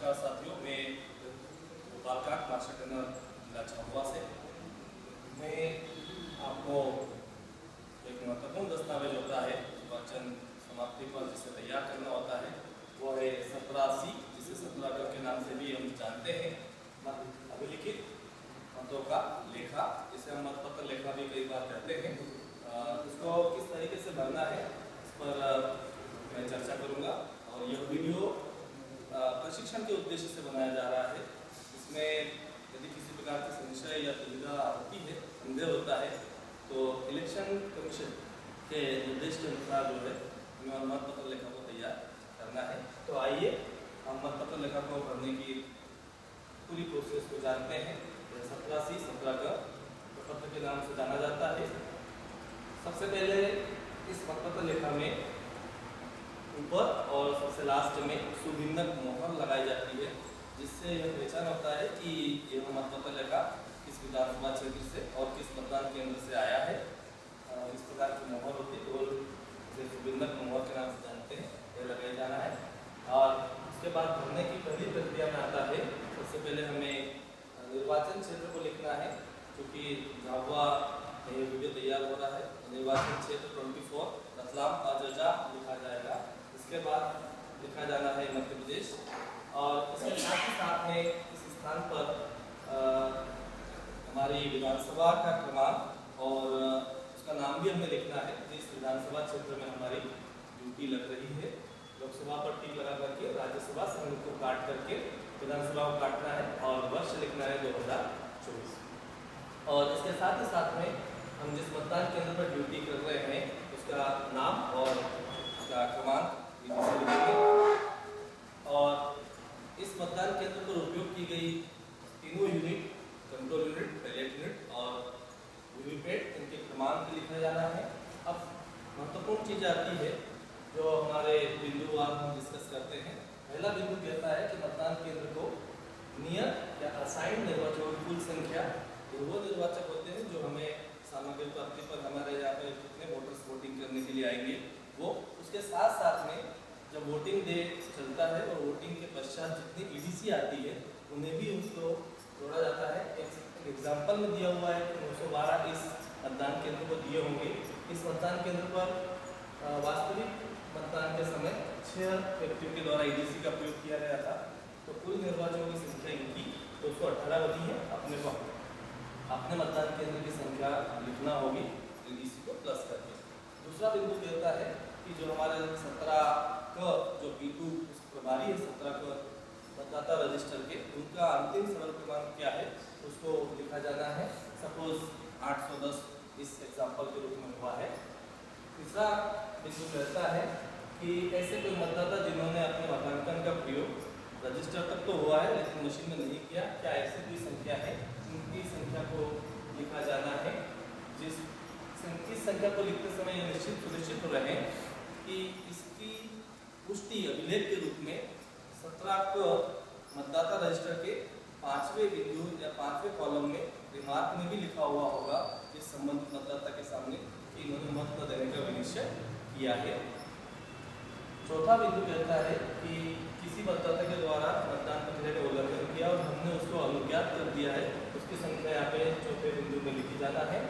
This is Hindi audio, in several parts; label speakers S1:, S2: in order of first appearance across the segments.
S1: नमस्कार साथियों, मैं गोपाल काक मास्टर ट्रेनर जिला झाबुआ से। मैं आपको एक महत्वपूर्ण दस्तावेज होता है निर्वाचन समाप्ति पर जिसे तैयार करना होता है, वो है 17C, जिसे 17 के नाम से भी हम जानते हैं, अभिलिखित मतों का लेखा, जिसे हम मतपत्र लेखा भी कई बार कहते हैं। इसको किस तरीके से भरना है इस पर मैं चर्चा करूंगा। और यह वीडियो प्रशिक्षण के उद्देश्य से बनाया जा रहा है। इसमें यदि किसी प्रकार की संशय या दुविधा होती है, संदेह होता है, तो इलेक्शन कमीशन के निर्देश के अनुसार जो है हमें मतपत्र लेखा को तैयार करना है। तो आइए हम मतपत्र लेखा को भरने की पूरी प्रोसेस को जानते हैं। 17C 17 मतपत्र के नाम से जाना जाता है। सबसे पहले इस मतपत्र लेखा में ऊपर और सबसे लास्ट में सुभिन्नक मोहर लगाई जाती है, जिससे यह पहचान होता है कि यह मतपत्र लेखा किस विधानसभा क्षेत्र से और किस मतदान केंद्र से आया है। इस प्रकार की मोहर होती है और इसे सुभिन्नक मोहर के नाम से जानते हैं, यह लगाया जाना है। और उसके बाद भरने की पहली प्रक्रिया में आता है, सबसे पहले हमें निर्वाचन क्षेत्र को लिखना है। क्योंकि झाबुआ ये वीडियो तैयार हो रहा है, निर्वाचन क्षेत्र 24 रतलाम अजजा लिखा जाएगा। इसके बाद लिखा जाना है मध्य प्रदेश, और इसके साथ ही साथ में इस स्थान पर हमारी विधानसभा का क्रमांक और उसका नाम भी हमें लिखना है। जिस विधानसभा क्षेत्र में हमारी ड्यूटी लग रही है, लोकसभा पर टिक लगा करके राज्यसभा संघ को काट करके विधानसभा को काटना है और वर्ष लिखना है 2024। और इसके साथ ही साथ में हम जिस मतदान केंद्र पर ड्यूटी कर रहे हैं उसका नाम और उसका क्रमांक लिखेंगे। और इस मतदान केंद्र पर उपयोग की गई तीनों unit, control unit, ballot unit और वीवीपैट, इनके क्रमांक लिखा जाना है। अब महत्वपूर्ण चीज आती है जो हमारे बिंदुवार हम डिस्कस करते हैं। पहला बिंदु कहता है कि मतदान केंद्र को नियत या असाइंड निर्वाचकों की कुल संख्या, वो निर्वाचक होते हैं जो हमें सामग्री प्राप्ति पर हमारे यहाँ पे कितने वोटर्स वोटिंग करने के लिए आएंगे, वो उसके साथ साथ में जब वोटिंग डे चलता है और वोटिंग के पश्चात जितनी ईडीसी आती है उन्हें भी उसको जोड़ा जाता है। एक एग्जाम्पल में दिया हुआ है कि 912 इस मतदान केंद्र को दिए होंगे। इस मतदान केंद्र पर वास्तविक मतदान के समय 6 व्यक्तियों के द्वारा ईडीसी का प्रयोग किया गया था। तो कुल निर्वाचकों की संख्या इनकी 218 होती है। अपने मतदान केंद्र की संख्या लिखना होगी ईडीसी को प्लस करके। दूसरा बिंदु कहता है कि जो हमारे 17 का जो P2 प्रभारी है 17 का मतदाता रजिस्टर के, उनका अंतिम सरल क्रमांक क्या है उसको लिखा जाना है। सपोज 810 इस एग्जाम्पल के रूप में हुआ है। तीसरा बिंदु कहता है कि ऐसे कोई मतदाता जिन्होंने अपने मतांकन का प्रयोग रजिस्टर तक तो हुआ है लेकिन मशीन में नहीं किया, क्या ऐसी कोई संख्या है, उनकी संख्या को लिखा जाना है। जिस संख्या को लिखते समय यह सुनिश्चित रहे कि इसकी पुष्टि अभिलेख के रूप में 17 को मतदाता रजिस्टर के 5वें बिंदु या 5वें कॉलम में रिमार्क में भी लिखा हुआ होगा जिस संबंधित मतदाता के सामने कि इन्होंने मत देने का विनिश्चय किया है। चौथा बिंदु कहता है कि किसी मतदाता के द्वारा मतदान प्रक्रिया का उल्लंघन किया और हमने उसको अज्ञात कर दिया है, उसकी संख्या यहाँ पे चौथे बिंदु में लिखी जाना है।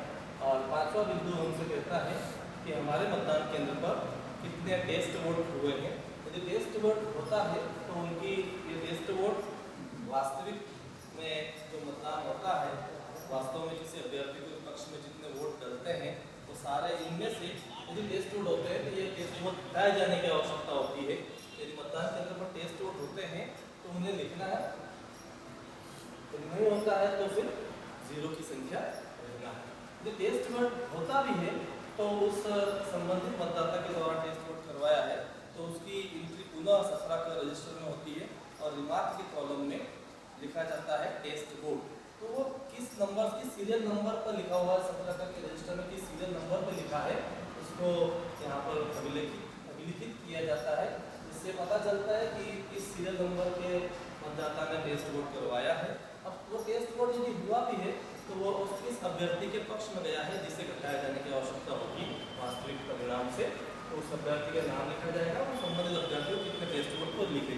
S1: और पांचवा बिंदु हमसे कहता है कि हमारे मतदान केंद्र पर कितने टेस्ट वोट हुए हैं। यदि टेस्ट वोट होता है तो उनकी ये टेस्ट वोट वास्तविक में जो मतदान होता है, वास्तव में किसी अभ्यर्थी के पक्ष में जितने वोट डलते हैं वो सारे इनमें से यदि टेस्ट वोट होते हैं तो ये टेस्ट वोट हटाए जाने की आवश्यकता होती है। यदि मतदान केंद्र पर टेस्ट वोट होते हैं तो उन्हें लिखना है, तो नहीं होता है तो फिर 0 की संख्या रखना है। यदि टेस्ट वोट होता भी है तो उस संबंधित मतदाता के द्वारा टेस्ट वोट करवाया है तो उसकी एंट्री पुनः 17 के रजिस्टर में होती है और रिमार्क के कॉलम में लिखा जाता है टेस्ट वोट। तो वो किस नंबर, किस सीरियल नंबर पर लिखा हुआ है 17 के रजिस्टर में किस सीरियल नंबर पर लिखा है उसको यहाँ पर अभिलिखित किया जाता है। इससे पता चलता है कि इस सीरियल नंबर के मतदाता ने टेस्ट वोट करवाया है। अब वो टेस्ट वोट यदि हुआ भी है तो वो किस अभ्यर्थी के पक्ष में गया है जिसे घटाया जाने की आवश्यकता होगी वास्तविक परिणाम से, तो उस अभ्यर्थी का नाम लिखा जाएगा और संबंधित अभ्यर्थी को कितने टेस्ट वोट को लिखे